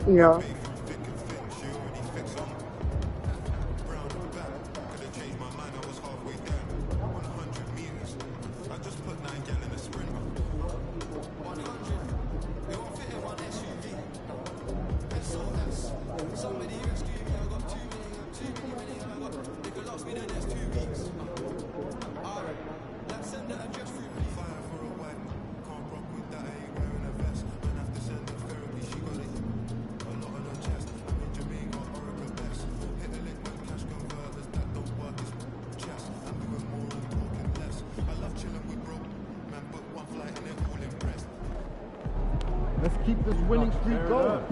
Yeah. Let's keep this winning streak going.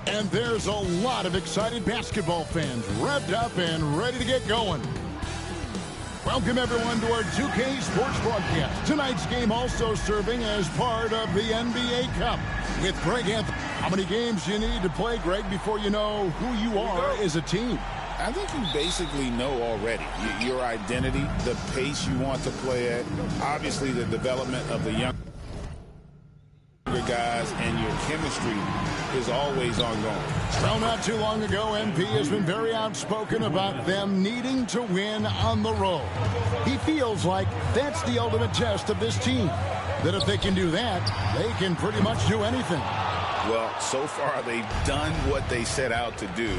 And there's a lot of excited basketball fans revved up and ready to get going. Welcome, everyone, to our 2K Sports broadcast. Tonight's game also serving as part of the NBA Cup with Greg Anthony. How many games do you need to play, Greg, before you know who you are as a team? I think you basically know already your identity, the pace you want to play at, obviously the development of the younger guys, and your chemistry is always ongoing. Well, not too long ago, MP has been very outspoken about them needing to win on the road. He feels like that's the ultimate test of this team, that if they can do that, they can pretty much do anything. Well, so far they've done what they set out to do.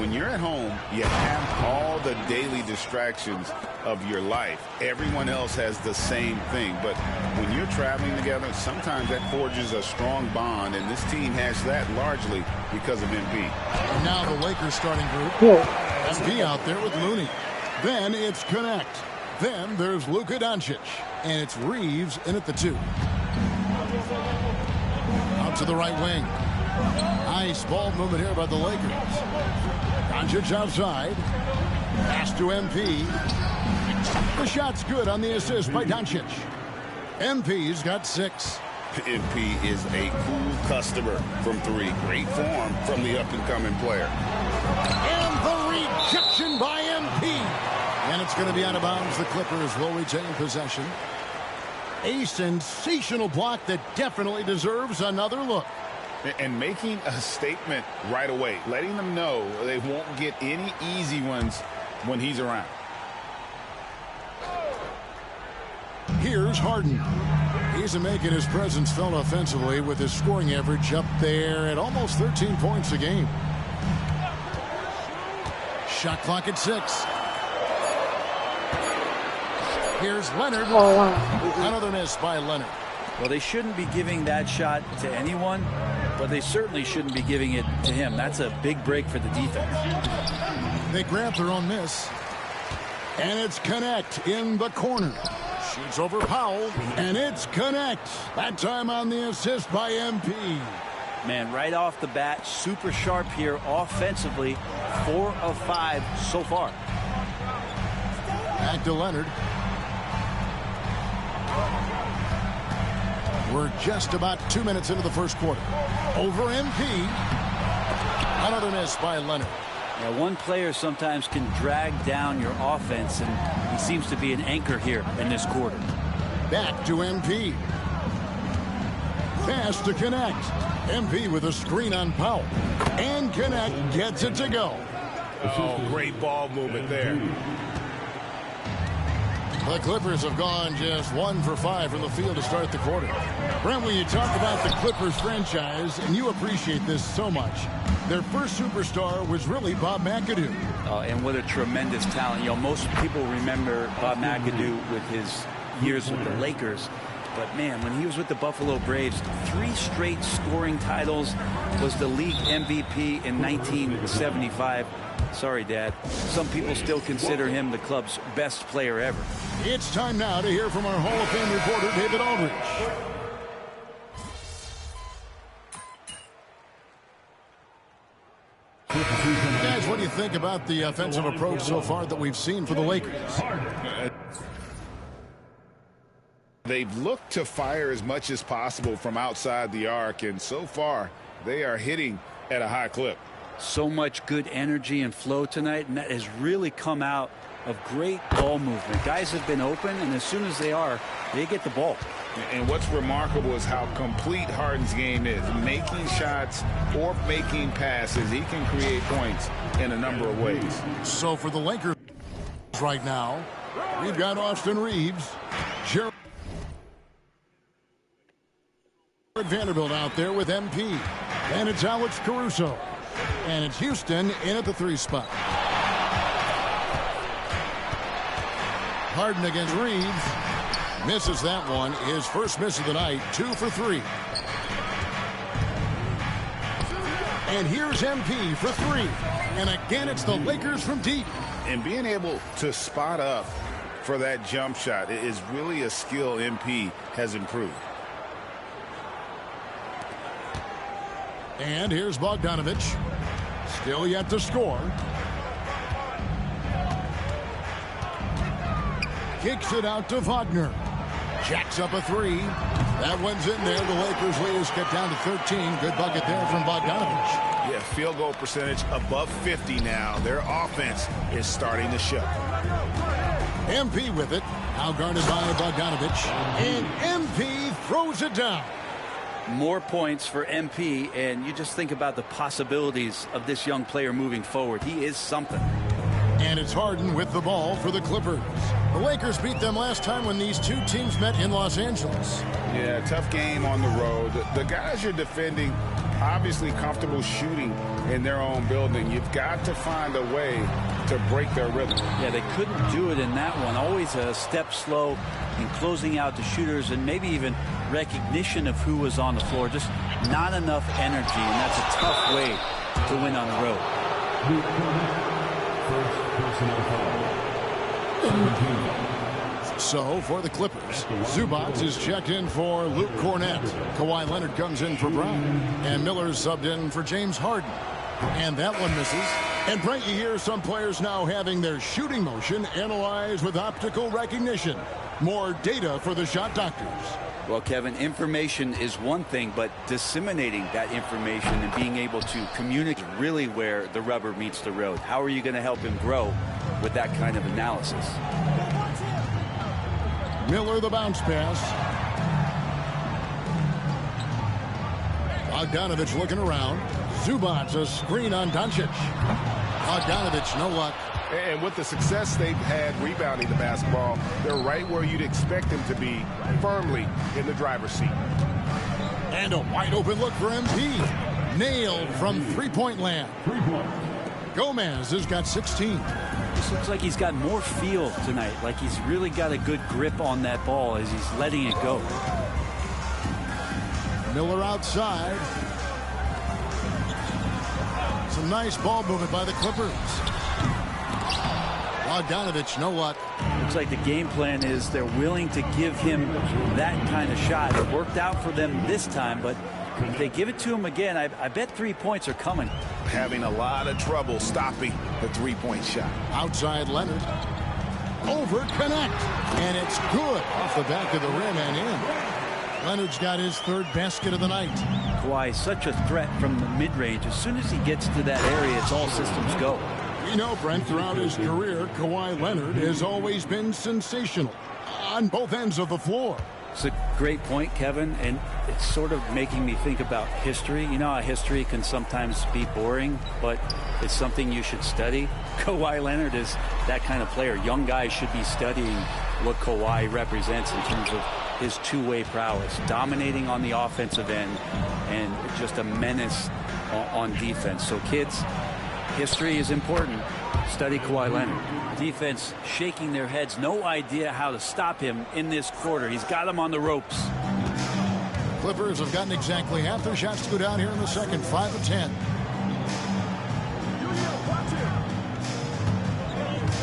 When you're at home, you have all the daily distractions of your life. Everyone else has the same thing. But when you're traveling together, sometimes that forges a strong bond, and this team has that largely because of MP. And now the Lakers starting group. MP out there with Looney. Then it's Connect. Then there's Luka Doncic. And it's Reeves in at the 2. Out to the right wing. Nice ball movement here by the Lakers. Doncic outside. Pass to MP. The shot's good on the assist by Doncic. MP's got 6. MP is a cool customer from 3. Great form from the up-and-coming player. And the rejection by MP. And it's going to be out of bounds. The Clippers will retain possession. A sensational block that definitely deserves another look. And making a statement right away, letting them know they won't get any easy ones when he's around. Here's Harden. He's making his presence felt offensively with his scoring average up there at almost 13 points a game. Shot clock at 6. Here's Leonard. Another miss by Leonard. Well, they shouldn't be giving that shot to anyone, but they certainly shouldn't be giving it to him. That's a big break for the defense. They grab their own miss. And it's Connect in the corner. Shoots over Powell. And it's Connect. That time on the assist by MP. Man, right off the bat, super sharp here offensively. 4 of 5 so far. Back to Leonard. We're just about 2 minutes into the first quarter. Over MP. Another miss by Leonard. Yeah, one player sometimes can drag down your offense, and he seems to be an anchor here in this quarter. Back to MP. Pass to Connect. MP with a screen on Powell. And Connect gets it to go. Oh, great ball movement there. The Clippers have gone just 1 for 5 from the field to start the quarter. Brent, when you talk about the Clippers franchise, and you appreciate this so much, their first superstar was really Bob McAdoo. And what a tremendous talent. You know, most people remember Bob McAdoo with his years with the Lakers. But, man, when he was with the Buffalo Braves, 3 straight scoring titles, was the league MVP in 1975. Sorry, Dad. Some people still consider him the club's best player ever. It's time now to hear from our Hall of Fame reporter, David Aldridge. Guys, what do you think about the offensive approach so far that we've seen for the Lakers? They've looked to fire as much as possible from outside the arc, and so far they are hitting at a high clip. So much good energy and flow tonight, and that has really come out of great ball movement. Guys have been open, and as soon as they get the ball. And what's remarkable is how complete Harden's game is. Making shots or making passes, he can create points in a number of ways. So for the Lakers right now, we've got Austin Reeves, Jared Vanderbilt out there with MP, and it's Alex Caruso. And it's Houston in at the 3 spot. Harden against Reeves. Misses that one. His first miss of the night. 2 for 3. And here's MP for 3. And again, it's the Lakers from deep. And being able to spot up for that jump shot is really a skill MP has improved. And here's Bogdanovich. Still yet to score. Kicks it out to Wagner. Jacks up a 3. That one's in there. The Lakers lead is cut down to 13. Good bucket there from Bogdanovich. Yeah, field goal percentage above 50 now. Their offense is starting to show. MP with it. Now guarded by Bogdanovich. And MP throws it down. More points for MP, and you just think about the possibilities of this young player moving forward. He is something. And it's Harden with the ball for the Clippers. The Lakers beat them last time when these two teams met in Los Angeles. Yeah, tough game on the road. The guys you're defending, obviously comfortable shooting in their own building. You've got to find a way to break their rhythm. Yeah, they couldn't do it in that one. Always a step slow in closing out the shooters, and maybe even recognition of who was on the floor. Just not enough energy, and that's a tough way to win on the road. So for the Clippers, Zubac is checked in for Luke Cornett. Kawhi Leonard comes in for Brown, and Miller's subbed in for James Harden. And that one misses. And Brent, you hear some players now having their shooting motion analyzed with optical recognition. More data for the shot doctors. Well, Kevin, information is one thing, but disseminating that information and being able to communicate really where the rubber meets the road. How are you going to help him grow with that kind of analysis? Miller the bounce pass. Bogdanovich looking around. Zubac a screen on Doncic. Bogdanovich no luck. And with the success they've had rebounding the basketball, they're right where you'd expect them to be, firmly in the driver's seat. And a wide open look for MP. Nailed from three-point land. Gomez has got 16. This looks like he's got more feel tonight, like he's really got a good grip on that ball as he's letting it go. Miller outside. Some nice ball movement by the Clippers. Bogdanovich, no luck. Looks like the game plan is they're willing to give him that kind of shot. It worked out for them this time, but if they give it to him again, I bet 3 points are coming. Having a lot of trouble stopping the three-point shot. Outside Leonard. Over connect. And it's good off the back of the rim and in. Leonard's got his 3rd basket of the night. Kawhi, such a threat from the mid-range. As soon as he gets to that area, it's all systems go. You know, Brent, throughout his career, Kawhi Leonard has always been sensational on both ends of the floor. It's a great point, Kevin, and it's sort of making me think about history. You know how history can sometimes be boring, but it's something you should study. Kawhi Leonard is that kind of player. Young guys should be studying what Kawhi represents in terms of his two-way prowess, dominating on the offensive end and just a menace on defense. So kids, history is important. Study Kawhi Leonard. Defense shaking their heads, no idea how to stop him in this quarter. He's got him on the ropes. Clippers have gotten exactly half their shots to go down here in the second, 5 of 10.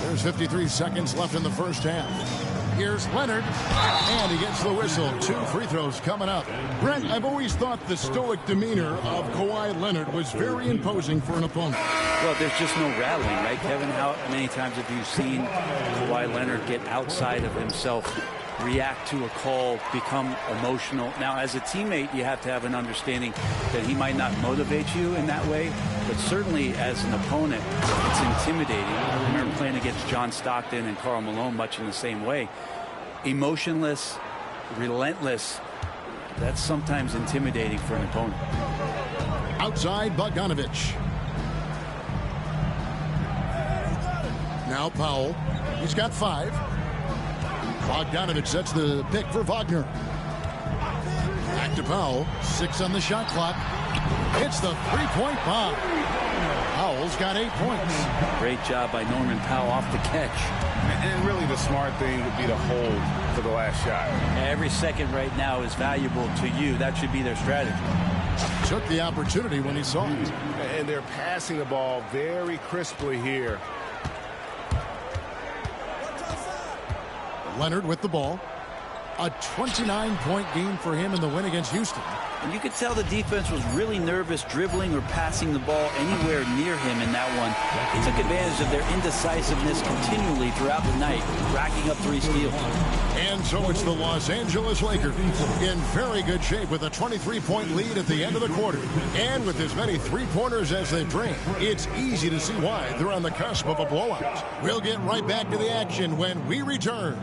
There's 53 seconds left in the first half. Here's Leonard, and he gets the whistle. 2 free throws coming up. Brent, I've always thought the stoic demeanor of Kawhi Leonard was very imposing for an opponent. Well, there's just no rattling, right, Kevin? How many times have you seen Kawhi Leonard get outside of himself, react to a call, become emotional? Now, as a teammate, you have to have an understanding that he might not motivate you in that way, but certainly as an opponent, it's intimidating. I remember playing against John Stockton and Karl Malone much in the same way. Emotionless, relentless, that's sometimes intimidating for an opponent. Outside, Bogdanovich. Now Powell. He's got 5. Bogdanovich sets the pick for Wagner. Back to Powell. 6 on the shot clock. Hits the three-point bomb. Powell's got 8 points. Great job by Norman Powell off the catch. And really the smart thing would be to hold for the last shot. Every second right now is valuable to you. That should be their strategy. Took the opportunity when he saw it. And they're passing the ball very crisply here. Leonard with the ball. A 29-point game for him in the win against Houston. And you could tell the defense was really nervous dribbling or passing the ball anywhere near him in that one. He took advantage of their indecisiveness continually throughout the night, racking up 3 steals. And so it's the Los Angeles Lakers in very good shape with a 23-point lead at the end of the quarter. And with as many three-pointers as they drain, it's easy to see why they're on the cusp of a blowout. We'll get right back to the action when we return.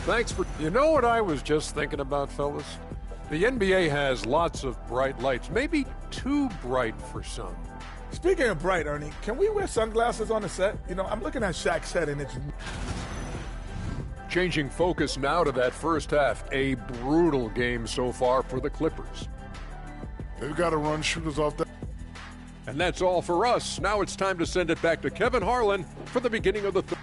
Thanks for... You know what I was just thinking about, fellas? The NBA has lots of bright lights, maybe too bright for some. Speaking of bright, Ernie, can we wear sunglasses on the set? You know, I'm looking at Shaq's set and it's... Changing focus now to that first half. A brutal game so far for the Clippers. They've got to run shooters off that. And that's all for us. Now it's time to send it back to Kevin Harlan for the beginning of the third.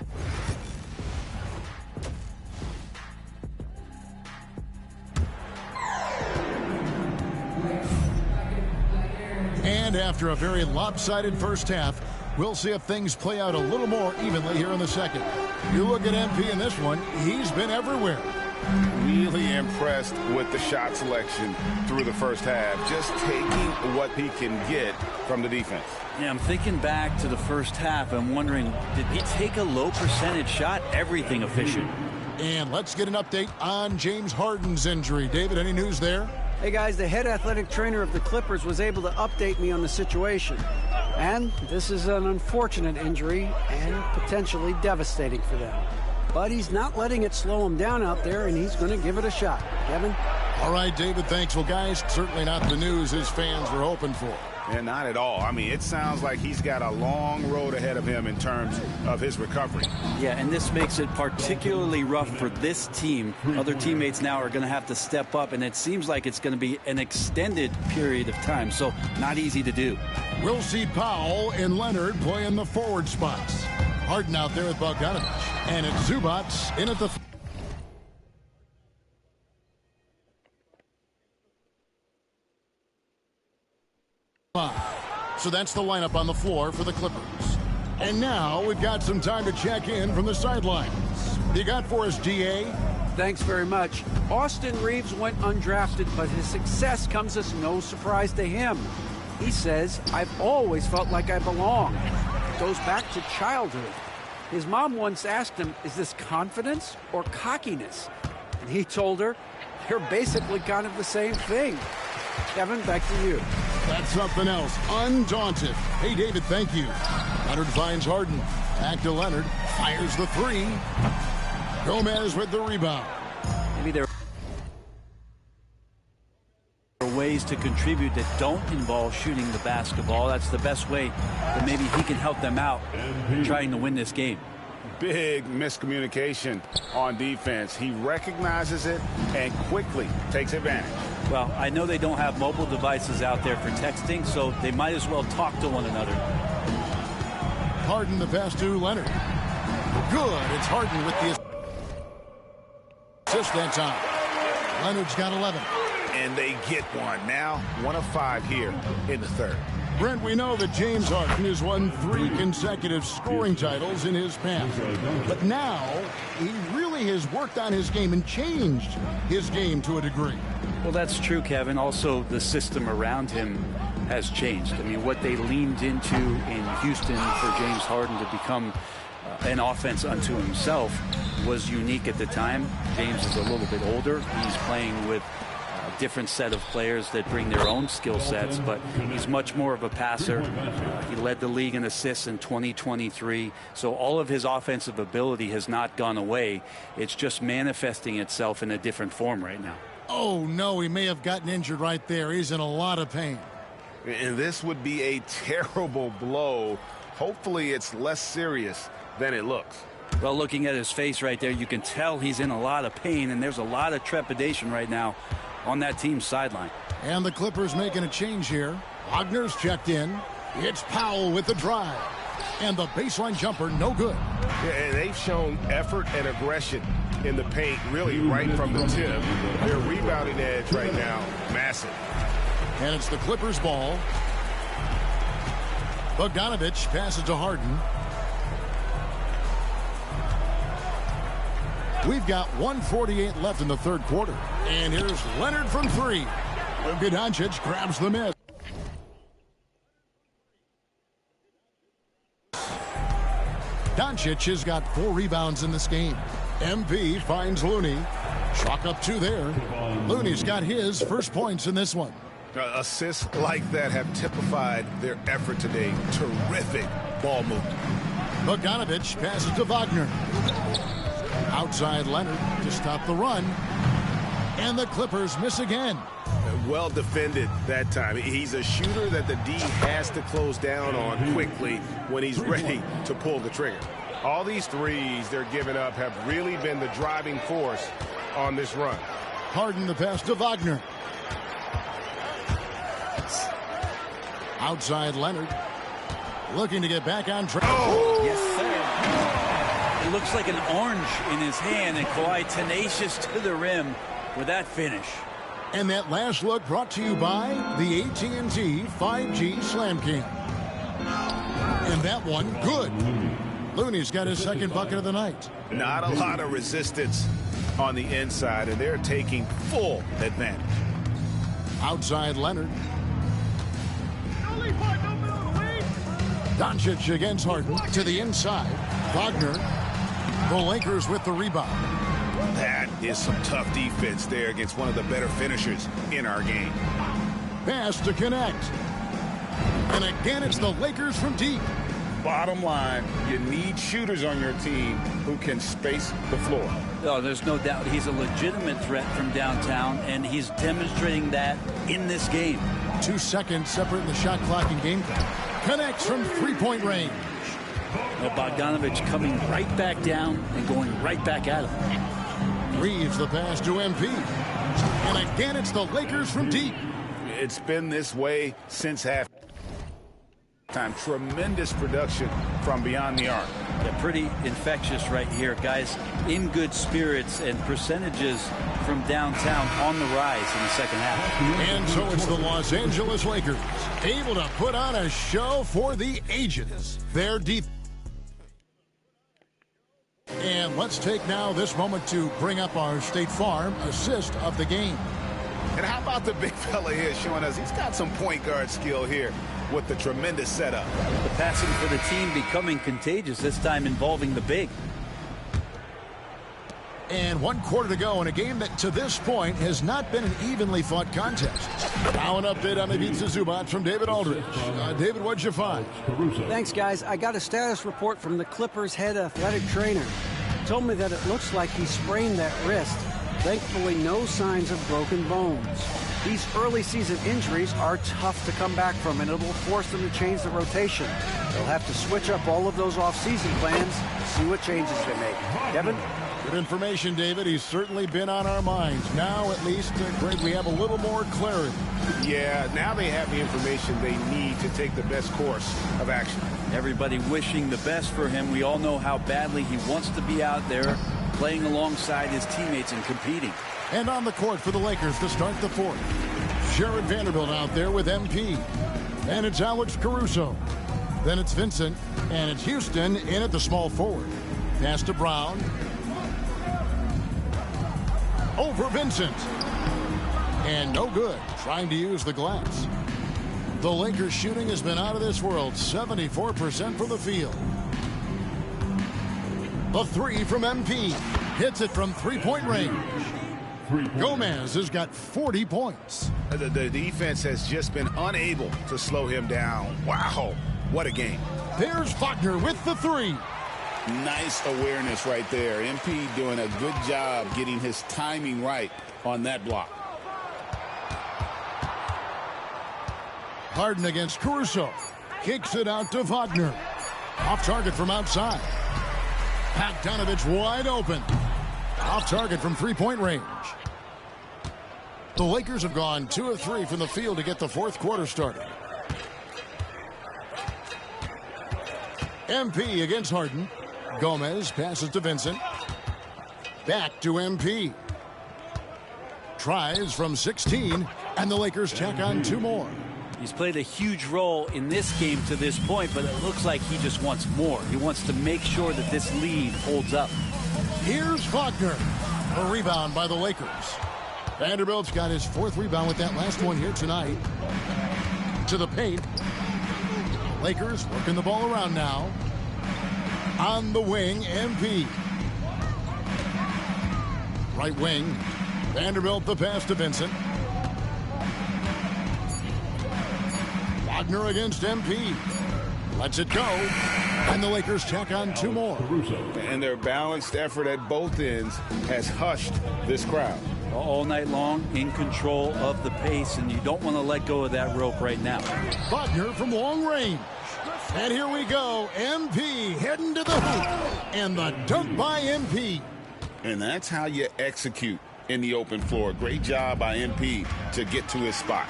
And after a very lopsided first half, we'll see if things play out a little more evenly here in the second. You look at MP in this one, he's been everywhere. Really impressed with the shot selection through the first half, just taking what he can get from the defense. Yeah, I'm thinking back to the first half. I'm wondering, did he take a low percentage shot? Everything efficient. And let's get an update on James Harden's injury. David, any news there? Hey guys, the head athletic trainer of the Clippers was able to update me on the situation. And this is an unfortunate injury and potentially devastating for them. But he's not letting it slow him down out there, and he's going to give it a shot. Kevin? All right, David, thanks. Well, guys, certainly not the news his fans were hoping for. And not at all. I mean, it sounds like he's got a long road ahead of him in terms of his recovery. Yeah, and this makes it particularly rough for this team. Other teammates now are going to have to step up, and it seems like it's going to be an extended period of time, so not easy to do. We'll see Powell and Leonard play in the forward spots. Harden out there with Bogdanovich, and it's Zubac in at the... So that's the lineup on the floor for the Clippers. And now we've got some time to check in from the sidelines. You got for us, DA? Thanks very much. Austin Reeves went undrafted, but his success comes as no surprise to him. He says, I've always felt like I belong. It goes back to childhood. His mom once asked him, is this confidence or cockiness? And he told her, they're basically kind of the same thing. Kevin, back to you. That's something else. Undaunted. Hey, David, thank you. Leonard finds Harden. Back to Leonard. Fires the three. Gomez with the rebound. Maybe there are ways to contribute that don't involve shooting the basketball. That's the best way that maybe he can help them out trying to win this game. Big miscommunication on defense. He recognizes it and quickly takes advantage. Well, I know they don't have mobile devices out there for texting, so they might as well talk to one another. Harden the pass to Leonard. Good. It's Harden with the assist that time. Leonard's got 11. And they get one. Now 1 of 5 here in the third. Brent, we know that James Harden has won 3 consecutive scoring titles in his past. But now he really has worked on his game and changed his game to a degree. Well, that's true, Kevin. Also, the system around him has changed. I mean, what they leaned into in Houston for James Harden to become an offense unto himself was unique at the time. James is a little bit older. He's playing with a different set of players that bring their own skill sets, but he's much more of a passer. He led the league in assists in 2023. So all of his offensive ability has not gone away. It's just manifesting itself in a different form right now. Oh, no, he may have gotten injured right there. He's in a lot of pain. And this would be a terrible blow. Hopefully it's less serious than it looks. Well, looking at his face right there, you can tell he's in a lot of pain, and there's a lot of trepidation right now on that team's sideline. And the Clippers making a change here. Wagner's checked in. It's Powell with the drive. And the baseline jumper, no good. Yeah, and they've shown effort and aggression in the paint, really right from the tip. Their rebounding edge right now, massive. And it's the Clippers' ball. Bogdanovich passes to Harden. We've got 1:48 left in the third quarter. And here's Leonard from 3. Luka Doncic grabs the miss. Doncic has got 4 rebounds in this game. MP finds Looney. Chalk up 2 there. Looney's got his first points in this one. Assists like that have typified their effort today. Terrific ball movement. Bogdanovich passes to Wagner. Outside Leonard to stop the run. And the Clippers miss again. Well defended that time. He's a shooter that the D has to close down on quickly when he's ready to pull the trigger. All these threes they're giving up have really been the driving force on this run. Harden the pass to Wagner. Outside Leonard. Looking to get back on track. Oh, yes, sir. It looks like an orange in his hand, and Kawhi tenacious to the rim with that finish. And that last look brought to you by the AT&T 5G Slam Cam. And that one, good. Looney's got his second bucket of the night. Not a lot of resistance on the inside, and they're taking full advantage. Outside Leonard. Doncic against Harden to the inside. Wagner. The Lakers with the rebound. That is some tough defense there against one of the better finishers in our game. Pass to connect. And again, it's the Lakers from deep. Bottom line, you need shooters on your team who can space the floor. Oh, there's no doubt he's a legitimate threat from downtown, and he's demonstrating that in this game. 2 seconds separating the shot clock and game clock. Connects from three-point range. Well, Bogdanovich coming right back down and going right back at him. Reeves the pass to MP. And again, it's the Lakers from deep. It's been this way since halftime. Tremendous production from beyond the arc. Yeah, pretty infectious right here. Guys in good spirits, and percentages from downtown on the rise in the second half. And so it's the Los Angeles Lakers able to put on a show for the ages. Their deep. And let's take now this moment to bring up our State Farm assist of the game. And how about the big fella here showing us he's got some point guard skill here with the tremendous setup. The passing for the team becoming contagious, this time involving the big. And 1 quarter to go in a game that to this point has not been an evenly fought contest. Now an update on the Ivica Zubac from David Aldridge. David, what'd you find? Thanks, guys. I got a status report from the Clippers head athletic trainer. told me that it looks like he sprained that wrist. Thankfully, no signs of broken bones. These early season injuries are tough to come back from, and it will force them to change the rotation. They'll have to switch up all of those off-season plans, see what changes they make. Kevin? Good information, David. He's certainly been on our minds. Now, at least, Greg, we have a little more clarity. Yeah, now they have the information they need to take the best course of action. Everybody wishing the best for him. We all know how badly he wants to be out there playing alongside his teammates and competing. And on the court for the Lakers to start the fourth. Jared Vanderbilt out there with MP. And it's Alex Caruso. Then it's Vincent. And it's Houston in at the small forward. Pass to Brown. Over Vincent. And no good. Trying to use the glass. The Lakers shooting has been out of this world. 74% from the field. The three from MP. Hits it from three-point range. Gomez has got 40 points. The defense has just been unable to slow him down. Wow, what a game. There's Wagner with the three. Nice awareness right there. MP doing a good job getting his timing right on that block. Harden against Caruso. Kicks it out to Wagner. Off target from outside. Bogdanovic wide open. Off target from three-point range. The Lakers have gone 2 of 3 from the field to get the fourth quarter started. MP against Harden. Gomez passes to Vincent. Back to MP. Tries from 16, and the Lakers tack on 2 more. He's played a huge role in this game to this point, but it looks like he just wants more. He wants to make sure that this lead holds up. Here's Wagner. A rebound by the Lakers. Vanderbilt's got his 4th rebound with that last one here tonight. To the paint. Lakers working the ball around now. On the wing, MP. Right wing. Vanderbilt the pass to Vincent. Wagner against MP. Lets it go. And the Lakers tack on 2 more. And their balanced effort at both ends has hushed this crowd. All night long, in control of the pace, and you don't want to let go of that rope right now. Wagner from long range. And here we go. MP heading to the hoop. And the dunk by MP. And that's how you execute in the open floor. Great job by MP to get to his spot.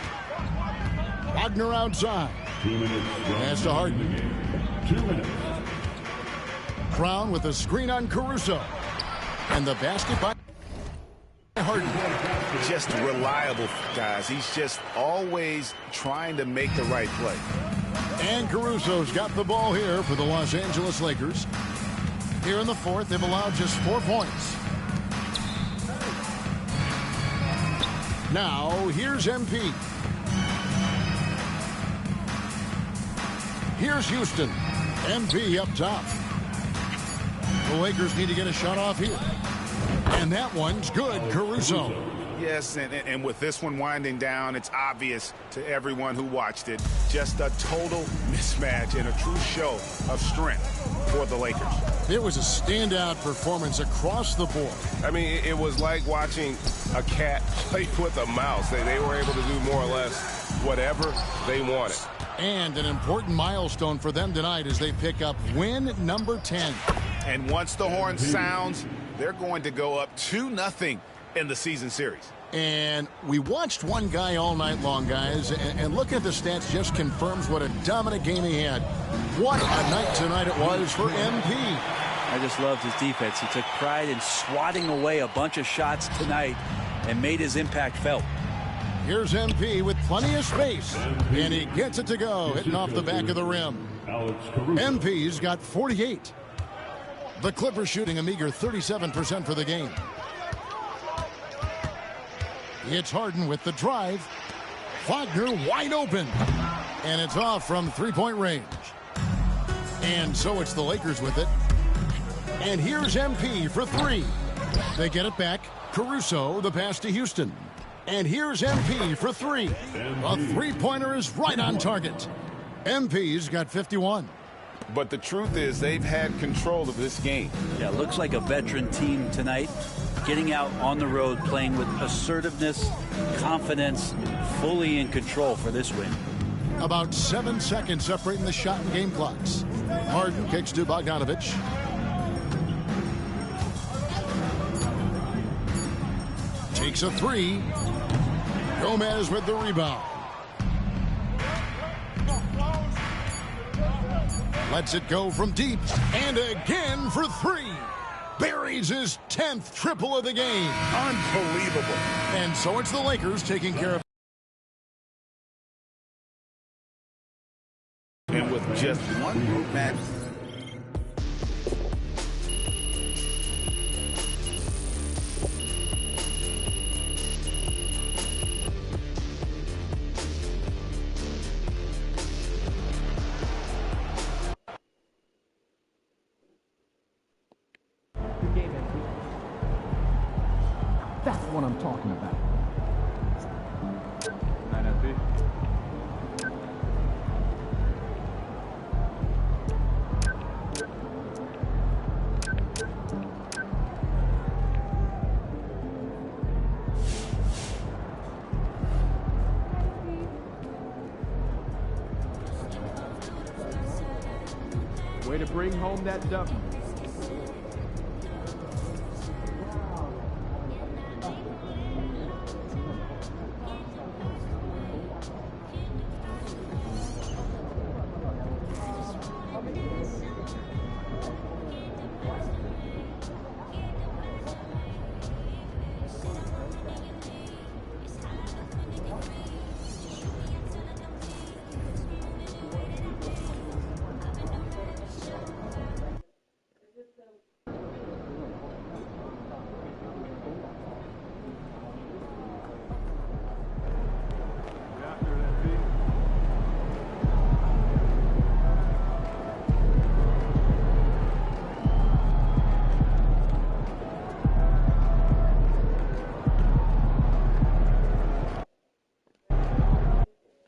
Wagner outside. 2 minutes. Pass to Harden. 2 minutes. Brown with a screen on Caruso. And the basket by Harden. Just reliable, guys. He's just always trying to make the right play. And Caruso's got the ball here for the Los Angeles Lakers. Here in the fourth, they've allowed just 4 points. Now, here's MP. Here's Houston. MP up top. The Lakers need to get a shot off here. And that one's good, Caruso. Yes, and with this one winding down, it's obvious to everyone who watched it. Just a total mismatch and a true show of strength for the Lakers. It was a standout performance across the board. I mean, it was like watching a cat play with a mouse. They were able to do more or less whatever they wanted. And an important milestone for them tonight as they pick up win number 10. And once the horn sounds, they're going to go up 2-0 in the season series. And we watched one guy all night long, guys, and look at the stats just confirms what a dominant game he had. What a night tonight it was for MP. I just loved his defense. He took pride in swatting away a bunch of shots tonight and made his impact felt. Here's MP with plenty of space, and he gets it to go, hitting off the back of the rim. MP's got 48. The Clippers shooting a meager 37% for the game. It's Harden with the drive. Wagner wide open. And it's off from three-point range. And so it's the Lakers with it. And here's MP for 3. They get it back. Caruso, the pass to Houston. And here's MP for 3. A three-pointer is right on target. MP's got 51. But the truth is they've had control of this game. Yeah, looks like a veteran team tonight, getting out on the road, playing with assertiveness, confidence, fully in control for this win. About 7 seconds separating the shot and game clocks. Harden kicks to Bogdanovic. Takes a three. Gomez with the rebound. Lets it go from deep. And again for three. Buries his 10th triple of the game. Unbelievable. And so it's the Lakers taking care of. And with just one group match. That's what I'm talking about. Way to bring home that W.